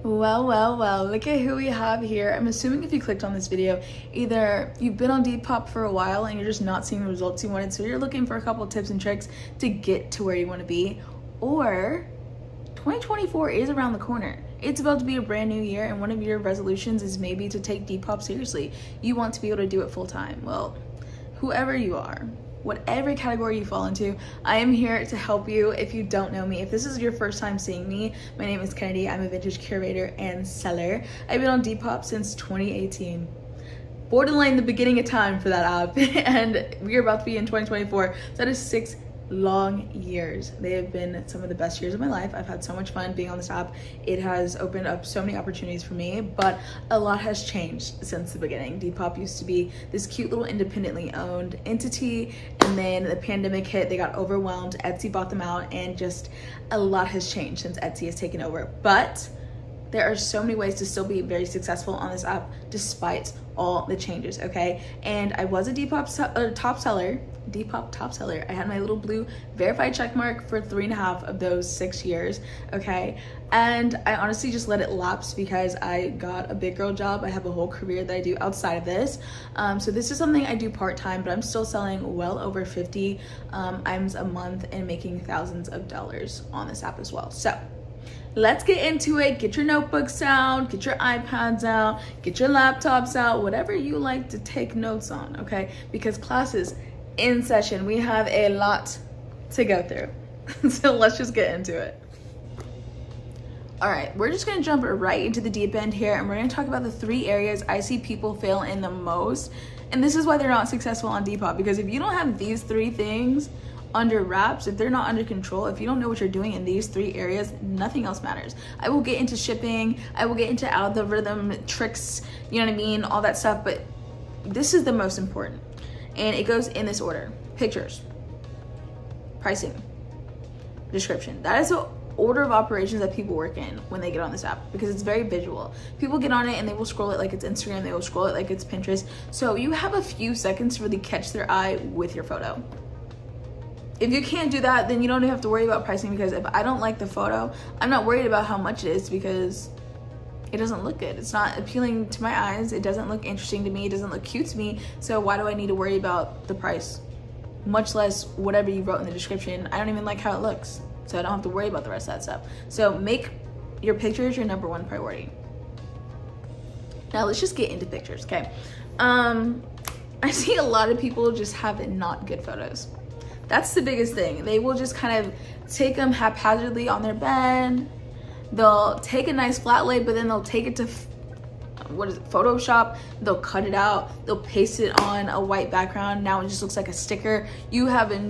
Well, look at who we have here. I'm assuming if you clicked on this video, either you've been on Depop for a while and you're just not seeing the results you wanted, so you're looking for a couple of tips and tricks to get to where you want to be, or 2024 is around the corner. It's about to be a brand new year, and one of your resolutions is maybe to take Depop seriously. You want to be able to do it full time. Well, whoever you are, whatever category you fall into, I am here to help you. If you don't know me, if this is your first time seeing me, my name is Kennedy. I'm a vintage curator and seller. I've been on Depop since 2018. Borderline the beginning of time for that app, and we're about to be in 2024. So that is 6 long years. They have been some of the best years of my life. I've had so much fun being on this app. It has opened up so many opportunities for me, but a lot has changed since the beginning. Depop used to be this cute little independently owned entity, and then the pandemic hit, they got overwhelmed, Etsy bought them out, and just a lot has changed since Etsy has taken over. But there are so many ways to still be very successful on this app despite all the changes, okay? And I was a Depop top seller. I had my little blue verified check mark for 3.5 of those 6 years, okay? And I honestly just let it lapse because I got a big girl job. I have a whole career that I do outside of this. So this is something I do part-time, but I'm still selling well over 50 items a month and making thousands of dollars on this app as well. So let's get into it. Get your notebooks out, get your iPads out, get your laptops out, whatever you like to take notes on, okay? Because class is in session. We have a lot to go through. So let's just get into it. All right, we're just gonna jump right into the deep end here, and we're gonna talk about the 3 areas I see people fail in the most. And this is why they're not successful on Depop, because if you don't have these 3 things under wraps, if they're not under control, if you don't know what you're doing in these 3 areas, nothing else matters. I will get into shipping, I will get into algorithm tricks, you know what I mean, all that stuff, but this is the most important. And it goes in this order: pictures, pricing, description. That is the order of operations that people work in when they get on this app, because it's very visual. People get on it and they will scroll it like it's Instagram, they will scroll it like it's Pinterest. So you have a few seconds to really catch their eye with your photo. If you can't do that, then you don't even have to worry about pricing, because if I don't like the photo, I'm not worried about how much it is, because it doesn't look good. It's not appealing to my eyes. It doesn't look interesting to me. It doesn't look cute to me. So why do I need to worry about the price? Much less whatever you wrote in the description. I don't even like how it looks, so I don't have to worry about the rest of that stuff. So make your pictures your #1 priority. Now let's just get into pictures, okay? I see a lot of people just have not good photos. That's the biggest thing. They will just kind of take them haphazardly on their bed. They'll take a nice flat lay, but then they'll take it to, Photoshop. They'll cut it out. They'll paste it on a white background. Now it just looks like a sticker. You have it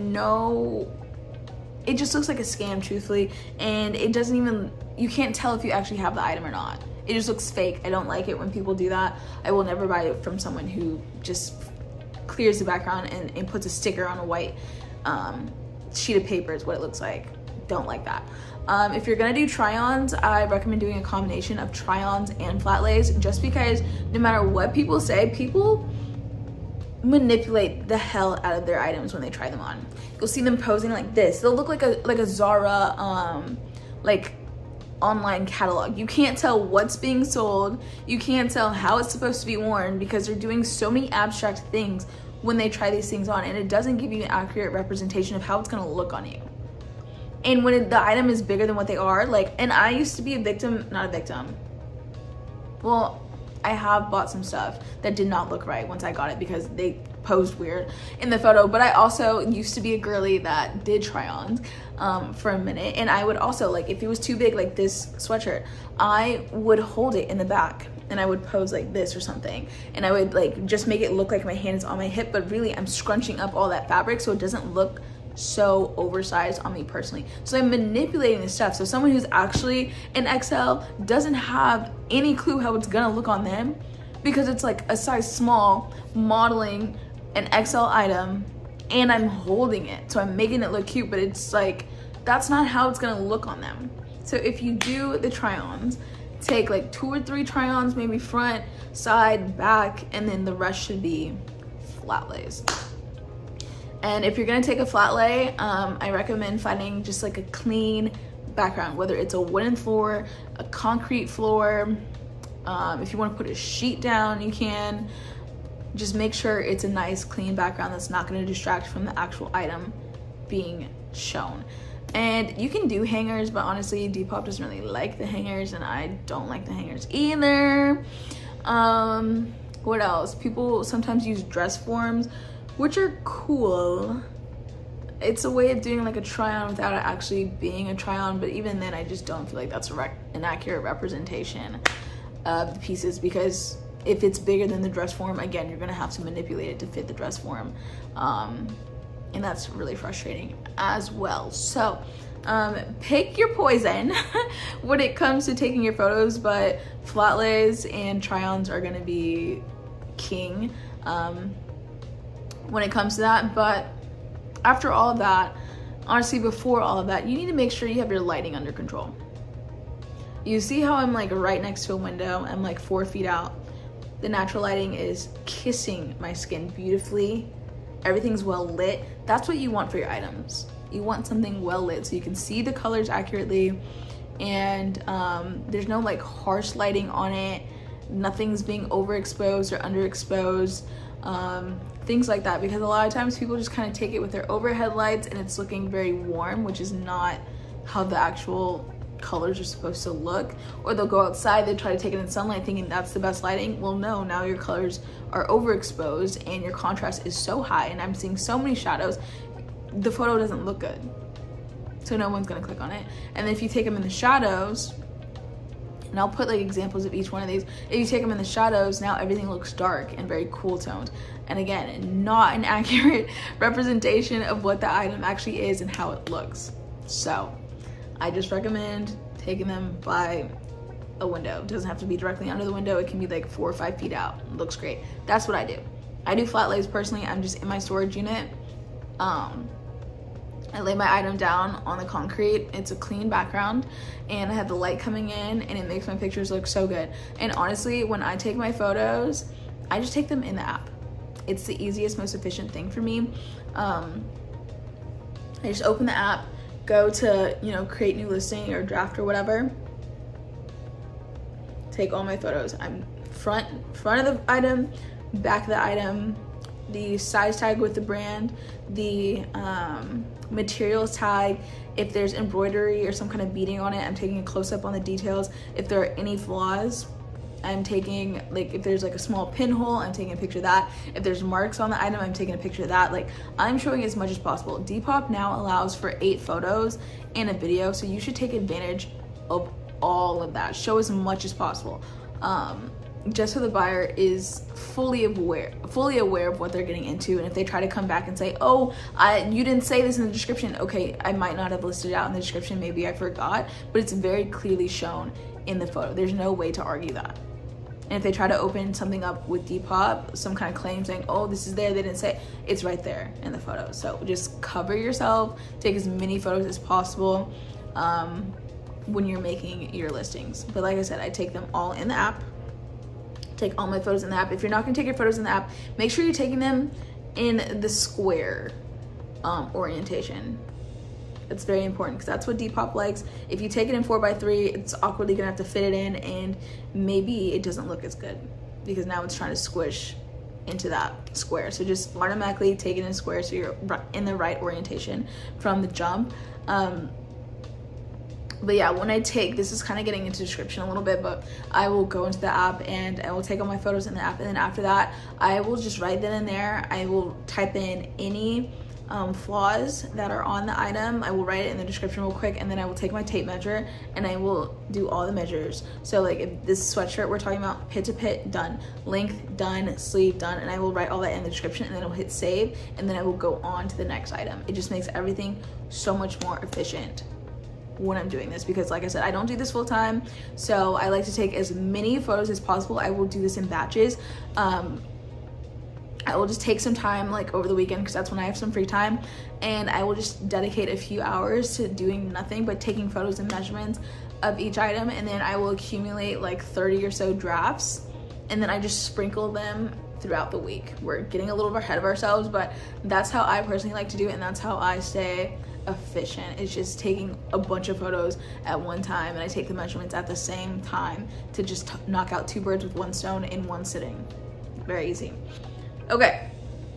just looks like a scam, truthfully. And it doesn't even, you can't tell if you actually have the item or not. It just looks fake. I don't like it when people do that. I will never buy it from someone who just clears the background and puts a sticker on a white sheet of paper is what it looks like. Don't like that. If you're gonna do try-ons, I recommend doing a combination of try-ons and flat lays, just because no matter what people say, people manipulate the hell out of their items when they try them on. You'll see them posing like this. They'll look like a Zara like online catalog. You can't tell what's being sold. You can't tell how it's supposed to be worn, because they're doing so many abstract things when they try these things on, and it doesn't give you an accurate representation of how it's gonna look on you. And when the item is bigger than what they are, like, and I used to be not a victim. Well, I have bought some stuff that did not look right once I got it, because they posed weird in the photo. But I also used to be a girly that did try-ons for a minute, and I would also, like, if it was too big, like this sweatshirt, I would hold it in the back and I would pose like this or something, and I would like just make it look like my hand is on my hip, but really I'm scrunching up all that fabric so it doesn't look so oversized on me personally. So I'm manipulating this stuff. So someone who's actually an XL doesn't have any clue how it's gonna look on them, because it's like a size small modeling an XL item and I'm holding it, so I'm making it look cute, but it's like, that's not how it's gonna look on them. So if you do the try-ons, take like 2 or 3 try-ons, maybe front, side, back, and then the rest should be flat lays. And if you're gonna take a flat lay, I recommend finding just like a clean background, whether it's a wooden floor, a concrete floor, if you want to put a sheet down, you can. Just make sure it's a nice clean background that's not going to distract from the actual item being shown. And you can do hangers, but honestly Depop doesn't really like the hangers, and I don't like the hangers either. What else? People sometimes use dress forms, which are cool. It's a way of doing like a try on without it actually being a try on, but even then I just don't feel like that's an accurate representation of the pieces, because if it's bigger than the dress form, again, you're gonna have to manipulate it to fit the dress form, and that's really frustrating as well. So pick your poison when it comes to taking your photos, but flat lays and try-ons are gonna be king when it comes to that. But after all of that, honestly, before all of that, you need to make sure you have your lighting under control. You see how I'm like right next to a window? I'm like 4 feet out. The natural lighting is kissing my skin beautifully. Everything's well lit. That's what you want for your items. You want something well lit so you can see the colors accurately, and there's no like harsh lighting on it. Nothing's being overexposed or underexposed, things like that, because a lot of times people just kind of take it with their overhead lights and it's looking very warm, which is not how the actual colors are supposed to look. Or they'll go outside, they try to take it in sunlight thinking that's the best lighting. Well, no, now your colors are overexposed and your contrast is so high, and I'm seeing so many shadows, the photo doesn't look good, so no one's gonna click on it. And if you take them in the shadows, and I'll put like examples of each one of these, if you take them in the shadows, now everything looks dark and very cool toned, and again, not an accurate representation of what the item actually is and how it looks. So I just recommend taking them by a window. It doesn't have to be directly under the window. It can be like 4 or 5 feet out. It looks great. That's what I do. I do flat lays personally. I'm just in my storage unit. I lay my item down on the concrete. It's a clean background, and I have the light coming in, and it makes my pictures look so good. And honestly, when I take my photos, I just take them in the app. It's the easiest, most efficient thing for me. I just open the app, go to, you know, create new listing or draft or whatever, take all my photos. I'm front of the item, back of the item, the size tag with the brand, the materials tag. If there's embroidery or some kind of beading on it, I'm taking a close-up on the details. If there are any flaws, I'm taking, like, if there's like a small pinhole, I'm taking a picture of that. If there's marks on the item, I'm taking a picture of that. Like, I'm showing as much as possible. Depop now allows for 8 photos in a video, so you should take advantage of all of that. Show as much as possible, just so the buyer is fully aware of what they're getting into. And if they try to come back and say, oh, you didn't say this in the description, okay, I might not have listed it out in the description, maybe I forgot, but it's very clearly shown in the photo. There's no way to argue that. And if they try to open something up with Depop, some kind of claim saying, oh, this is there, they didn't say, it's right there in the photo. So just cover yourself, take as many photos as possible when you're making your listings. But like I said, I take them all in the app, take all my photos in the app. If you're not gonna take your photos in the app, make sure you're taking them in the square orientation. It's very important because that's what Depop likes. If you take it in 4x3, it's awkwardly gonna have to fit it in, and maybe it doesn't look as good because now it's trying to squish into that square. So just automatically take it in square so you're in the right orientation from the jump. But yeah, when I take, this is kind of getting into description a little bit, but I will go into the app and I will take all my photos in the app, and then after that, I will just write then and there. I will type in any flaws that are on the item. I will write it in the description real quick, and then I will take my tape measure and I will do all the measures. So like if this sweatshirt we're talking about, pit to pit, done, length, done, sleeve, done, and I will write all that in the description, and then I'll hit save, and then I will go on to the next item. It just makes everything so much more efficient when I'm doing this, because like I said, I don't do this full time, so I like to take as many photos as possible. I will do this in batches. I will just take some time like over the weekend, because that's when I have some free time, and I will just dedicate a few hours to doing nothing but taking photos and measurements of each item, and then I will accumulate like 30 or so drafts, and then I just sprinkle them throughout the week. We're getting a little ahead of ourselves, but that's how I personally like to do it, and that's how I stay efficient. It's just taking a bunch of photos at one time, and I take the measurements at the same time to just knock out 2 birds with 1 stone in 1 sitting. Very easy. Okay,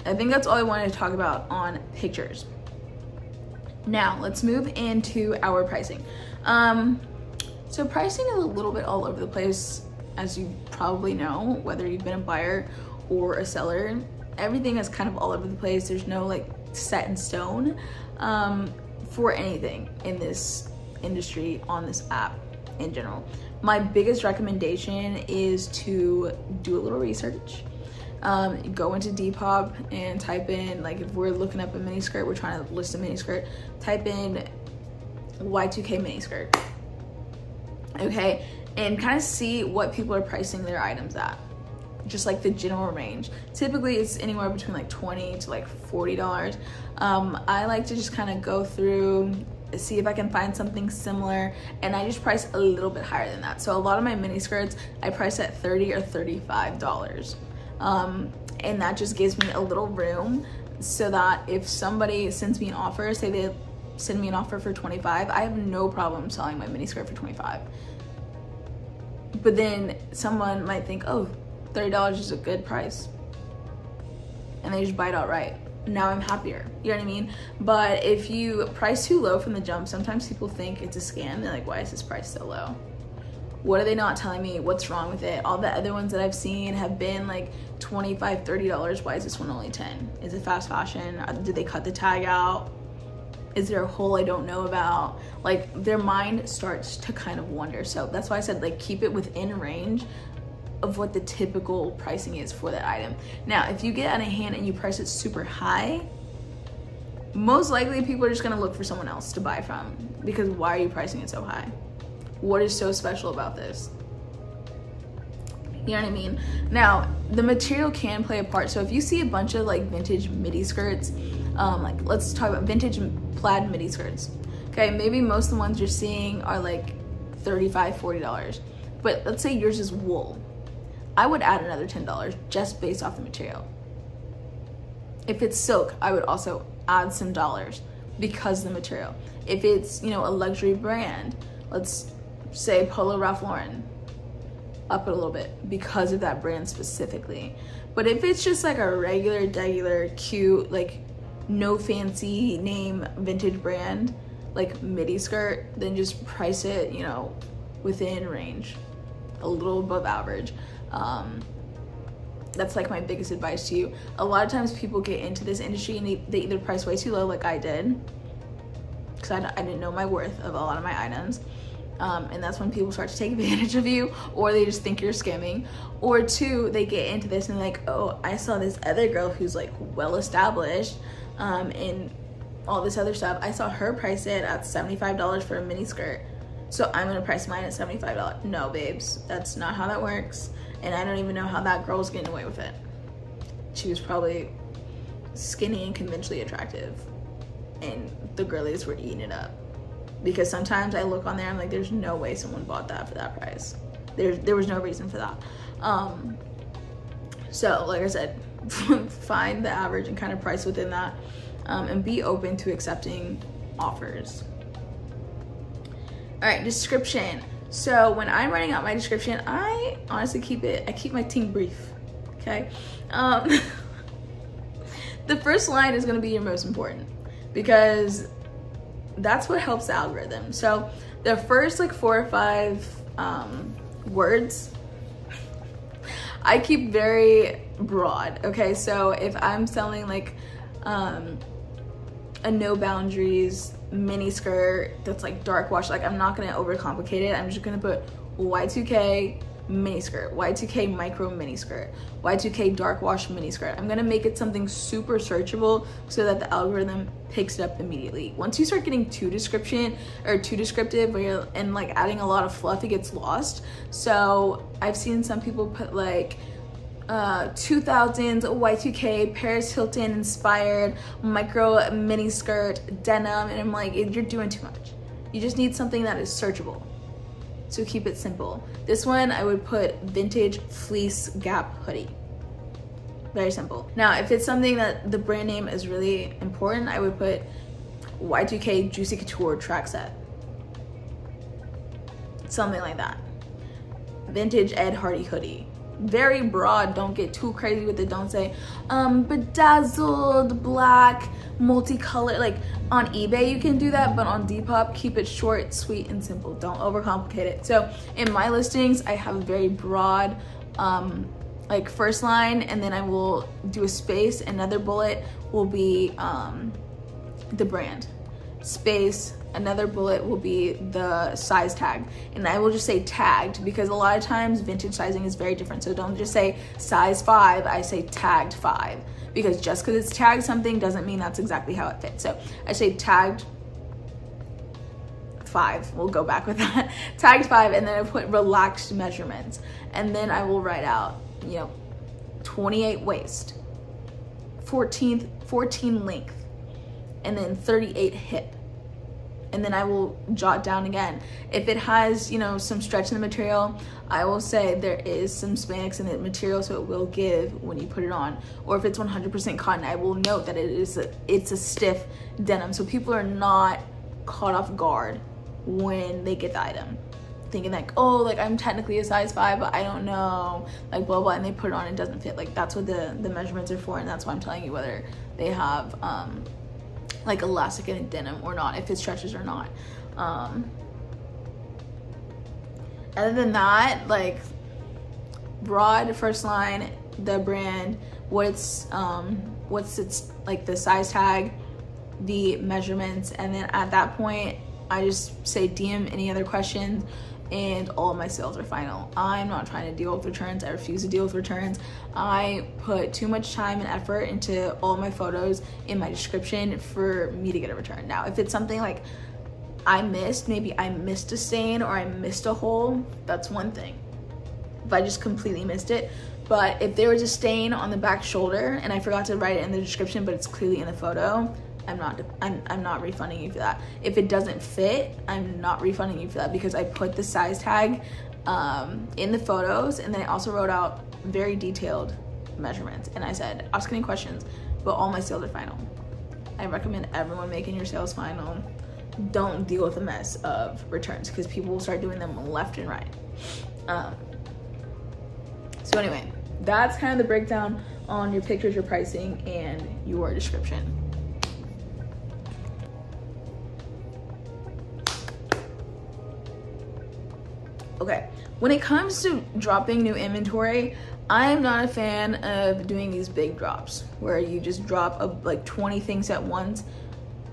I think that's all I wanted to talk about on pictures. Now let's move into our pricing. So pricing is a little bit all over the place, as you probably know, whether you've been a buyer or a seller. Everything is kind of all over the place. There's no like set in stone for anything in this industry, on this app in general. My biggest recommendation is to do a little research. Go into Depop and type in, like if we're looking up a mini skirt, we're trying to list a mini skirt, type in Y2K mini skirt, okay, and kind of see what people are pricing their items at, just like the general range. Typically it's anywhere between like $20 to like $40. I like to just kind of go through, see if I can find something similar, and I just price a little bit higher than that. So a lot of my mini skirts I price at $30 or $35. And that just gives me a little room so that if somebody sends me an offer, say they send me an offer for $25, I have no problem selling my mini skirt for $25. But then someone might think, oh, $30 is a good price, and they just buy it outright. Now I'm happier, you know what I mean? But if you price too low from the jump, sometimes people think it's a scam. They're like, why is this price so low? What are they not telling me? What's wrong with it? All the other ones that I've seen have been like $25, $30. Why is this one only $10? Is it fast fashion? Did they cut the tag out? Is there a hole I don't know about? Like, their mind starts to kind of wonder. So that's why I said, like, keep it within range of what the typical pricing is for that item. Now, if you get out of hand and you price it super high, most likely people are just gonna look for someone else to buy from, because why are you pricing it so high? What is so special about this? You know what I mean? Now, the material can play a part. So if you see a bunch of like vintage midi skirts, like let's talk about vintage plaid midi skirts. Okay, maybe most of the ones you're seeing are like $35, $40. But let's say yours is wool. I would add another $10 just based off the material. If it's silk, I would also add some dollars because of the material. If it's, you know, a luxury brand, let's say Polo Ralph Lauren, up it a little bit because of that brand specifically. But if it's just like a regular, cute, like no fancy name vintage brand, like midi skirt, then just price it, you know, within range, a little above average. That's like my biggest advice to you. A lot of times people get into this industry and they either price way too low, like I did, because I didn't know my worth of a lot of my items. And that's when people start to take advantage of you, or they just think you're scamming. Or two, they get into this and like, oh, I saw this other girl who's like well established and all this other stuff. I saw her price it at $75 for a mini skirt, so I'm gonna price mine at $75. No, babes, that's not how that works. And I don't even know how that girl's getting away with it. She was probably skinny and conventionally attractive, and the girlies were eating it up. Because sometimes I look on there, I'm like, there's no way someone bought that for that price. There was no reason for that. So like I said, find the average and kind of price within that, and be open to accepting offers. All right, description. So when I'm writing out my description, I honestly keep my thing brief, okay? The first line is gonna be your most important, because that's what helps the algorithm. So the first like 4 or 5 words, I keep very broad, okay? So if I'm selling like a no boundaries mini skirt that's like dark wash, like I'm not gonna overcomplicate it. I'm just gonna put Y2K mini skirt, Y2K micro mini skirt, Y2K dark wash mini skirt. I'm gonna make it something super searchable so that the algorithm picks it up immediately. Once you start getting too descriptive and like adding a lot of fluff, it gets lost. So I've seen some people put like 2000s Y2K Paris Hilton inspired micro mini skirt denim, and I'm like, you're doing too much. You just need something that is searchable. So keep it simple. This one I would put vintage fleece Gap hoodie. Very simple. Now if it's something that the brand name is really important, I would put Y2K Juicy Couture track set. Something like that. Vintage Ed Hardy hoodie. Very broad, don't get too crazy with it. Don't say bedazzled, black, multicolored. Like on eBay you can do that, but on Depop, keep it short, sweet, and simple. Don't overcomplicate it. So in my listings, I have a very broad like first line, and then I will do a space. Another bullet will be the brand. Space, another bullet will be the size tag, and I will just say tagged, because a lot of times vintage sizing is very different. So don't just say size 5, I say tagged 5, because just because it's tagged something doesn't mean that's exactly how it fits. So I say tagged 5, we'll go back with that. Tagged 5, and then I put relaxed measurements, and then I will write out, you know, 28 waist, 14 length, and then 38 hip. And then I will jot down again. If it has, you know, some stretch in the material, I will say there is some spandex in the material, so it will give when you put it on. Or if it's 100% cotton, I will note that it's a stiff denim, so people are not caught off guard when they get the item, thinking like, oh, like I'm technically a size 5, but I don't know, like blah blah, and they put it on, it doesn't fit. Like that's what the measurements are for, and that's why I'm telling you whether they have like elastic in a denim or not, if it stretches or not. Other than that, like broad first line, the brand, what's its like the size tag, the measurements, and then at that point I just say DM any other questions, and all of my sales are final. I'm not trying to deal with returns. I refuse to deal with returns. I put too much time and effort into all my photos in my description for me to get a return. Now, if it's something like I missed, maybe I missed a stain or I missed a hole, that's one thing. If I just completely missed it. But if there was a stain on the back shoulder and I forgot to write it in the description, but it's clearly in the photo, I'm not refunding you for that. If it doesn't fit, I'm not refunding you for that, because I put the size tag in the photos, and then I also wrote out very detailed measurements, and I said ask any questions, but all my sales are final. I recommend everyone making your sales final. Don't deal with the mess of returns, because people will start doing them left and right. So anyway, that's kind of the breakdown on your pictures, your pricing, and your description. Okay, when it comes to dropping new inventory, I am not a fan of doing these big drops where you just drop like 20 things at once,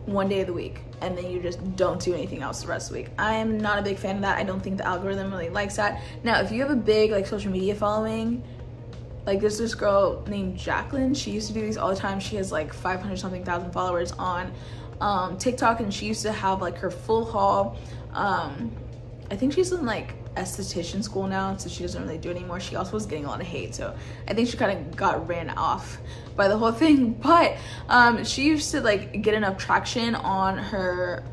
one day of the week, and then you just don't do anything else the rest of the week. I am not a big fan of that. I don't think the algorithm really likes that. Now, if you have a big like social media following, like there's this girl named Jacqueline, she used to do these all the time. She has like 500 something thousand followers on TikTok, and she used to have like her full haul. I think she's in like esthetician school now, so she doesn't really do it anymore. She also was getting a lot of hate, so I think she kind of got ran off by the whole thing. But she used to like get enough traction on her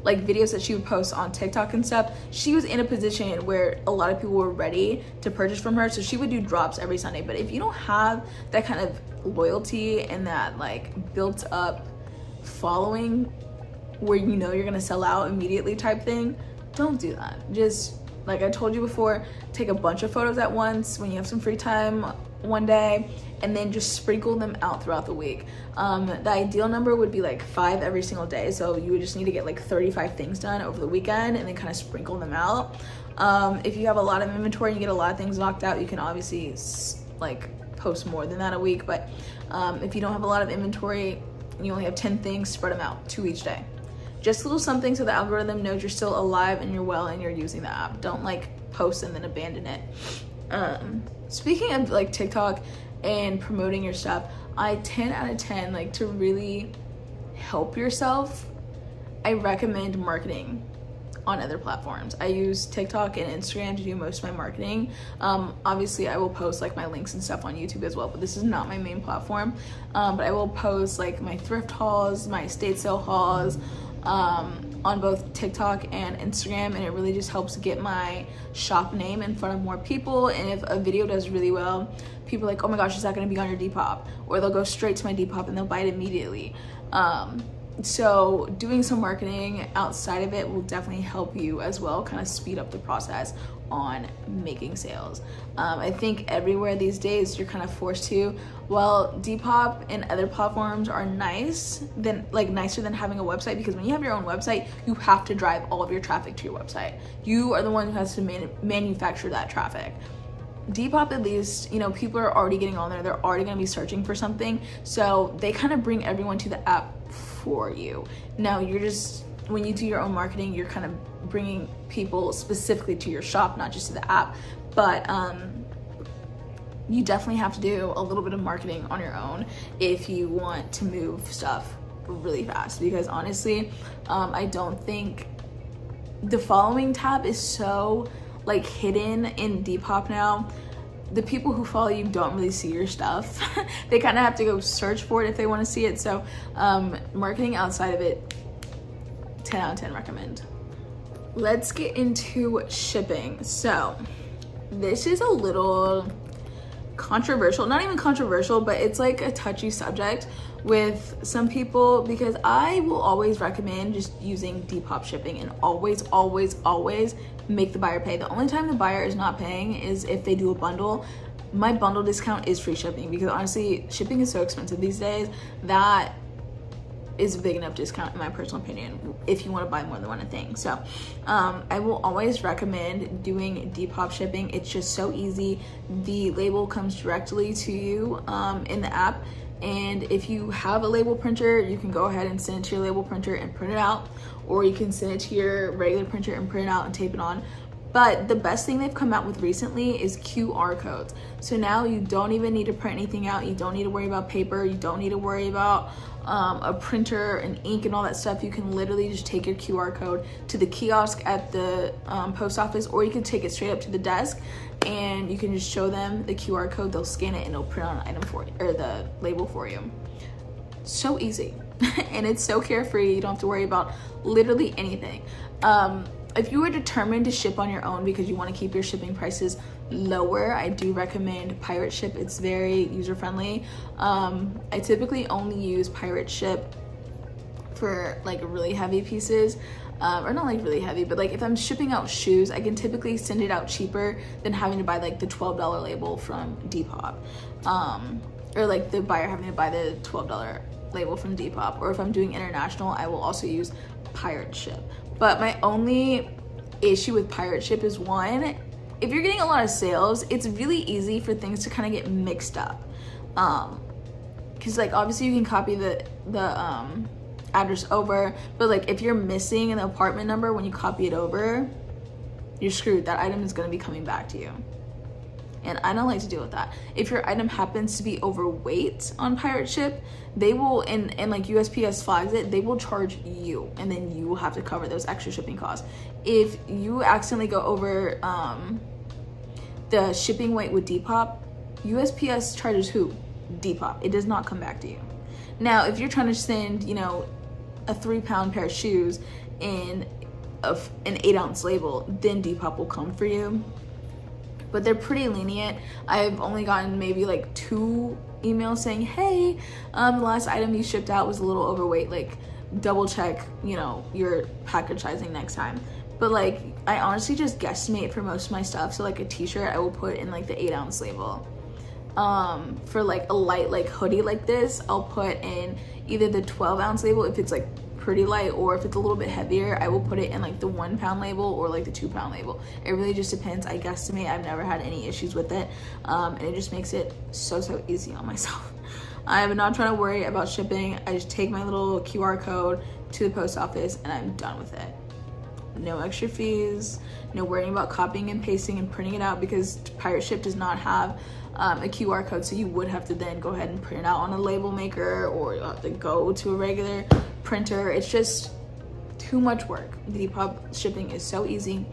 like videos that she would post on TikTok and stuff. She was in a position where a lot of people were ready to purchase from her, so she would do drops every Sunday. But if you don't have that kind of loyalty and that like built up following where you know you're gonna sell out immediately type thing, don't do that. Just like I told you before, take a bunch of photos at once when you have some free time one day, and then just sprinkle them out throughout the week. The ideal number would be like 5 every single day, so you would just need to get like 35 things done over the weekend and then kind of sprinkle them out. If you have a lot of inventory and you get a lot of things knocked out, you can obviously like post more than that a week. But if you don't have a lot of inventory and you only have 10 things, spread them out, 2 each day. Just a little something so the algorithm knows you're still alive and you're well and you're using the app. Don't like post and then abandon it. Speaking of like TikTok and promoting your stuff, I 10 out of 10, like to really help yourself, I recommend marketing on other platforms. I use TikTok and Instagram to do most of my marketing. Obviously I will post like my links and stuff on YouTube as well, but this is not my main platform. But I will post like my thrift hauls, my estate sale hauls, on both TikTok and Instagram, and it really just helps get my shop name in front of more people. And if a video does really well, people are like, oh my gosh, is that gonna be on your Depop? Or they'll go straight to my Depop and they'll buy it immediately. So doing some marketing outside of it will definitely help you as well, kind of speed up the process on making sales. I think everywhere these days you're kind of forced to. Well, Depop and other platforms are nicer than having a website, because when you have your own website, you have to drive all of your traffic to your website. You are the one who has to manufacture that traffic. Depop, at least, you know, people are already getting on there. They're already going to be searching for something. So they kind of bring everyone to the app for you. Now you're just, when you do your own marketing, you're kind of bringing people specifically to your shop, not just to the app. But you definitely have to do a little bit of marketing on your own if you want to move stuff really fast, because honestly, I don't think the following tab is so like hidden in Depop now. The people who follow you don't really see your stuff. They kind of have to go search for it if they want to see it. So marketing outside of it, 10 out of 10 recommend. Let's get into shipping. So this is a little controversial, not even controversial, but it's like a touchy subject with some people, because I will always recommend just using Depop shipping, and always make the buyer pay. The only time the buyer is not paying is if they do a bundle. My bundle discount is free shipping, because honestly, shipping is so expensive these days that is a big enough discount in my personal opinion if you want to buy more than one thing. So I will always recommend doing Depop shipping. It's just so easy. The label comes directly to you in the app, and if you have a label printer, you can go ahead and send it to your label printer and print it out, or you can send it to your regular printer and print it out and tape it on. But the best thing they've come out with recently is QR codes. So now you don't even need to print anything out. You don't need to worry about paper. You don't need to worry about a printer and ink and all that stuff. You can literally just take your QR code to the kiosk at the post office, or you can take it straight up to the desk and you can just show them the QR code. They'll scan it and it'll print out an item for you, or the label for you. So easy. And it's so carefree. You don't have to worry about literally anything. If you are determined to ship on your own because you want to keep your shipping prices lower, I do recommend Pirate Ship. It's very user-friendly. I typically only use Pirate Ship for like really heavy pieces, or not like really heavy, but like if I'm shipping out shoes, I can typically send it out cheaper than having to buy like the $12 label from Depop, or like the buyer having to buy the $12 label from Depop. Or if I'm doing international, I will also use Pirate Ship. But my only issue with Pirate Ship is, one, if you're getting a lot of sales, it's really easy for things to kind of get mixed up. Because like obviously you can copy the address over, but like if you're missing an apartment number when you copy it over, you're screwed. That item is going to be coming back to you. And I don't like to deal with that. If your item happens to be overweight on Pirate Ship, they will, and like USPS flags it, they will charge you, and then you will have to cover those extra shipping costs. If you accidentally go over the shipping weight with Depop, USPS charges who? Depop. It does not come back to you. Now, if you're trying to send, you know, a 3-pound pair of shoes in an 8-ounce label, then Depop will come for you. But they're pretty lenient. I've only gotten maybe like 2 emails saying, hey, the last item you shipped out was a little overweight, like double check, you know, your package sizing next time. But like I honestly just guesstimate for most of my stuff. So like a t-shirt, I will put in like the 8-ounce label. For like a light like hoodie like this, I'll put in either the 12-ounce label if it's like pretty light, or if it's a little bit heavier, I will put it in like the 1-pound label or like the 2-pound label. It really just depends. I guesstimate. I've never had any issues with it, and it just makes it so easy on myself. I'm not trying to worry about shipping. I just take my little QR code to the post office and I'm done with it. No extra fees, no worrying about copying and pasting and printing it out, because Pirate Ship does not have a QR code, so you would have to then go ahead and print it out on a label maker, or you'll have to go to a regular printer. It's just too much work. Depop shipping is so easy.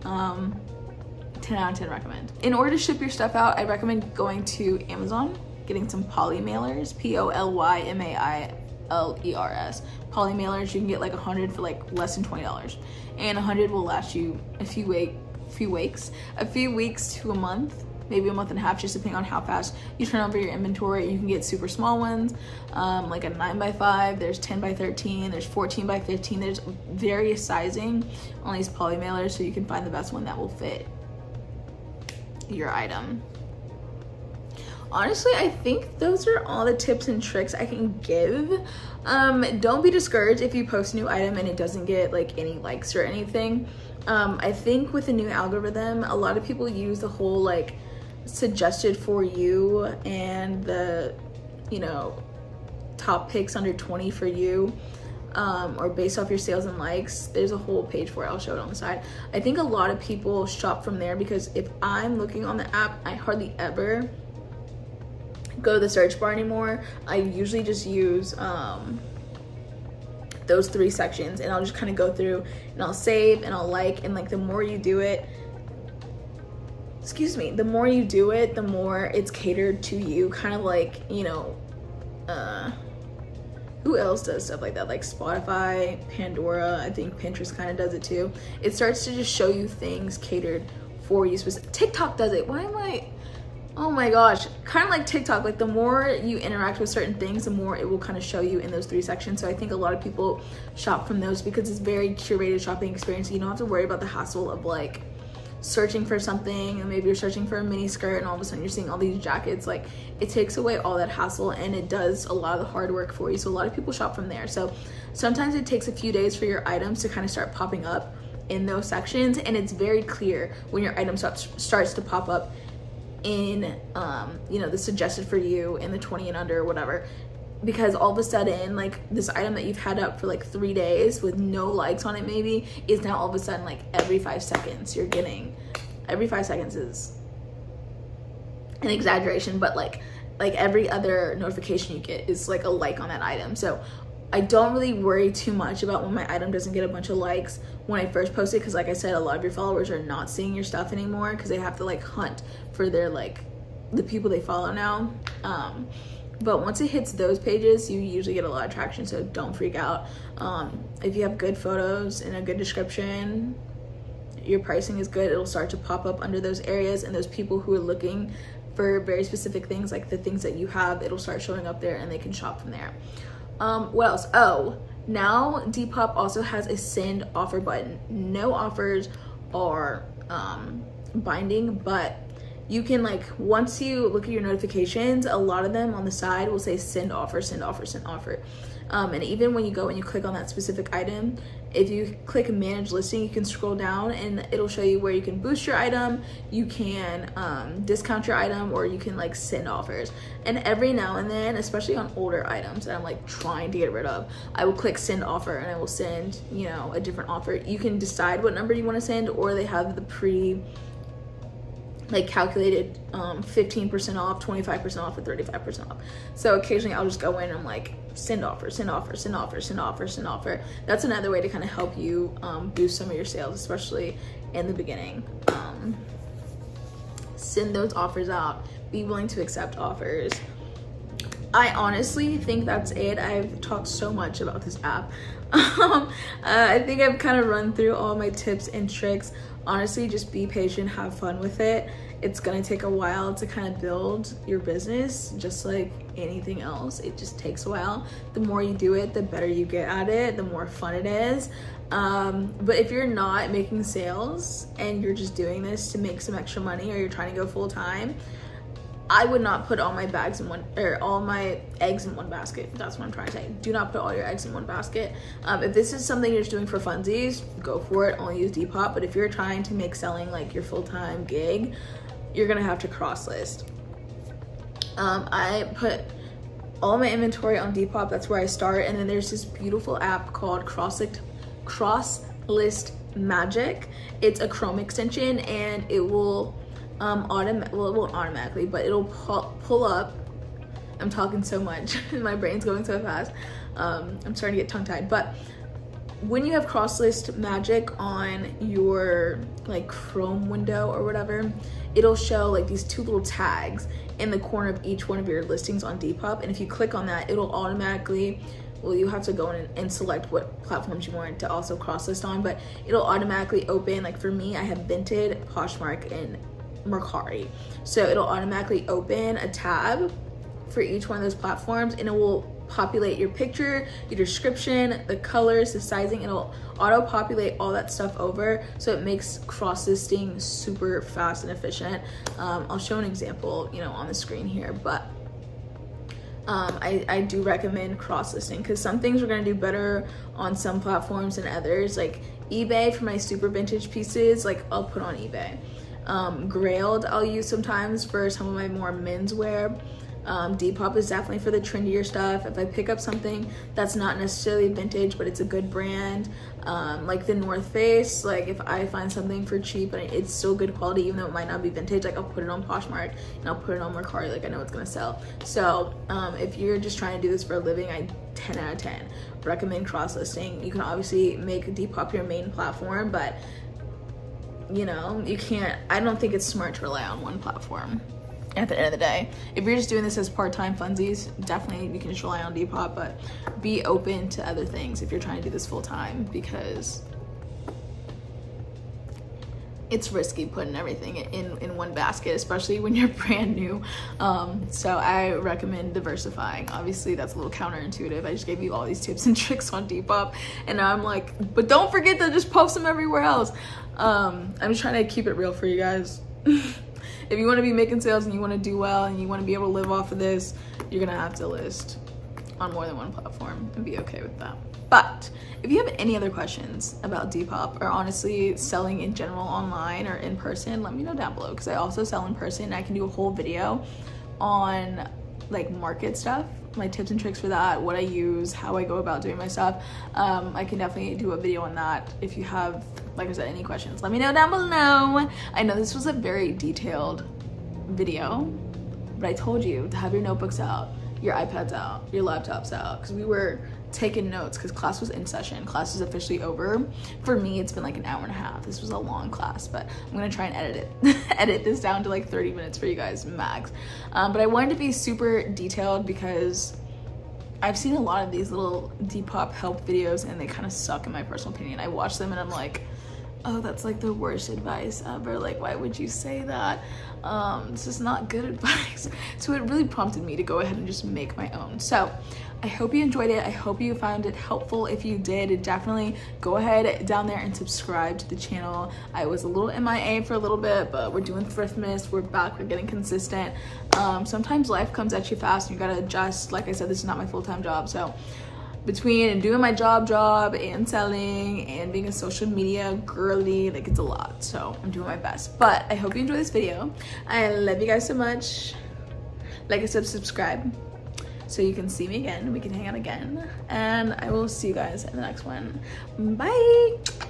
10 out of 10 recommend. In order to ship your stuff out, I recommend going to Amazon, getting some poly mailers, POLYMAILERS. Poly mailers, you can get like 100 for like less than $20, and 100 will last you a few weeks to a month. maybe a month and a half, just depending on how fast you turn over your inventory. You can get super small ones, like a 9x5, there's 10x13, there's 14x15, there's various sizing on these poly mailers, so you can find the best one that will fit your item. Honestly, I think those are all the tips and tricks I can give. Don't be discouraged if you post a new item and it doesn't get like any likes or anything. I think with the new algorithm, a lot of people use the whole like suggested for you and the, you know, top picks under 20 for you, or based off your sales and likes. There's a whole page for it, I'll show it on the side. I think a lot of people shop from there, because if I'm looking on the app, I hardly ever go to the search bar anymore. I usually just use those 3 sections, and I'll just kind of go through and I'll save and I'll like, and like the more you do it, the more you do it, the more it's catered to you. Kind of like, you know, who else does stuff like that? Like Spotify, Pandora, I think Pinterest kind of does it too. It starts to just show you things catered for you. TikTok does it. Why am I, oh my gosh, kind of like TikTok. Like the more you interact with certain things, the more it will kind of show you in those 3 sections. So I think a lot of people shop from those because it's very curated shopping experience. You don't have to worry about the hassle of like searching for something, and maybe you're searching for a mini skirt and all of a sudden you're seeing all these jackets. Like, it takes away all that hassle and it does a lot of the hard work for you. So a lot of people shop from there. So sometimes it takes a few days for your items to kind of start popping up in those sections, and it's very clear when your item starts to pop up in you know, the suggested for you in the 20 and under or whatever, because all of a sudden, like, this item that you've had up for like 3 days with no likes on it maybe is now all of a sudden like every 5 seconds you're getting, every 5 seconds is an exaggeration, but like every other notification you get is like a like on that item. So I don't really worry too much about when my item doesn't get a bunch of likes when I first post it, because like I said, a lot of your followers are not seeing your stuff anymore because they have to like hunt for their, like, the people they follow now. But once it hits those pages, you usually get a lot of traction, so don't freak out. If you have good photos and a good description, your pricing is good, it'll start to pop up under those areas, and those people who are looking for very specific things, like the things that you have, it'll start showing up there and they can shop from there. What else? Oh, now Depop also has a send offer button. No offers are binding, but you can, like, once you look at your notifications, a lot of them on the side will say send offer, send offer, send offer. And even when you go and you click on that specific item, if you click manage listing, you can scroll down and it'll show you where you can boost your item, you can discount your item, or you can like send offers. And every now and then, especially on older items that I'm like trying to get rid of, I will click send offer and I will send, you know, a different offer. You can decide what number you want to send, or they have the like calculated 15% off, 25% off, or 35% off. So occasionally I'll just go in and I'm like, send offer, send offer, send offer, send offer, send offer. That's another way to kind of help you boost some of your sales, especially in the beginning. Send those offers out. Be willing to accept offers. I honestly think that's it. I've talked so much about this app. I think I've kind of run through all my tips and tricks. Honestly, just be patient, have fun with it. It's gonna take a while to kind of build your business, just like anything else. It just takes a while. The more you do it, the better you get at it, the more fun it is. But if you're not making sales and you're just doing this to make some extra money, or you're trying to go full time, I would not put all my bags in one, or all my eggs in one basket. That's what I'm trying to say. Do not put all your eggs in one basket. If this is something you're just doing for funsies, go for it, only use Depop. But if you're trying to make selling like your full-time gig, you're gonna have to cross list. I put all my inventory on Depop, that's where I start. And then there's this beautiful app called Cross List Magic. It's a Chrome extension, and it will well, it won't automatically, but it'll pull up. I'm talking so much, my brain's going so fast. I'm starting to get tongue-tied. But when you have cross list magic on your like Chrome window or whatever, it'll show like these 2 little tags in the corner of each one of your listings on Depop. And if you click on that, it'll automatically, well, you have to go in and select what platforms you want to also cross list on, but it'll automatically open. Like for me, I have Vinted, Poshmark, and Mercari. So it'll automatically open a tab for each one of those platforms, and it will populate your picture, your description, the colors, the sizing. It'll auto populate all that stuff over, so it makes cross listing super fast and efficient. I'll show an example, you know, on the screen here, but I do recommend cross listing because some things are going to do better on some platforms than others. Like eBay for my super vintage pieces, like I'll put on eBay. Grailed I'll use sometimes for some of my more menswear. Depop is definitely for the trendier stuff. If I pick up something that's not necessarily vintage but it's a good brand, like the North Face, like if I find something for cheap and it's still good quality even though it might not be vintage, like I'll put it on Poshmark and I'll put it on Mercari, like I know it's gonna sell. So if you're just trying to do this for a living, I 10 out of 10 recommend cross listing. You can obviously make Depop your main platform, but you know, you can't, I don't think it's smart to rely on one platform at the end of the day. If you're just doing this as part-time funsies, definitely you can just rely on Depop, but be open to other things if you're trying to do this full-time, because it's risky putting everything in one basket, especially when you're brand new. So I recommend diversifying. Obviously that's a little counterintuitive. I just gave you all these tips and tricks on Depop, and now I'm like, but don't forget to just post them everywhere else. I'm just trying to keep it real for you guys. If you want to be making sales and you want to do well and you want to be able to live off of this, you're gonna have to list on more than one platform and be okay with that. But if you have any other questions about Depop or honestly selling in general online or in person, let me know down below, because I also sell in person. I can do a whole video on like market stuff, my tips and tricks for that, what I use, how I go about doing my stuff. I can definitely do a video on that. If you have, like I said, any questions, let me know down below. I know this was a very detailed video, but I told you to have your notebooks out, your iPads out, your laptops out, because we were taking notes because class was in session. Class is officially over. For me, it's been like an hour and a half. This was a long class, but I'm gonna try and edit it edit this down to like 30 minutes for you guys max. But I wanted to be super detailed because I've seen a lot of these little Depop help videos and they kind of suck in my personal opinion. I watch them and I'm like, oh, that's like the worst advice ever. Like, why would you say that? This is not good advice. So it really prompted me to go ahead and just make my own. So I hope you enjoyed it. I hope you found it helpful. If you did, definitely go ahead down there and subscribe to the channel. I was a little MIA for a little bit, but we're doing Thriftmas. We're back. We're getting consistent. Sometimes life comes at you fast and you gotta adjust. Like I said, this is not my full-time job. So between doing my job and selling and being a social media girly, like it's a lot. So I'm doing my best. But I hope you enjoyed this video. I love you guys so much. Like I said, subscribe so you can see me again, we can hang out again, and I will see you guys in the next one. Bye.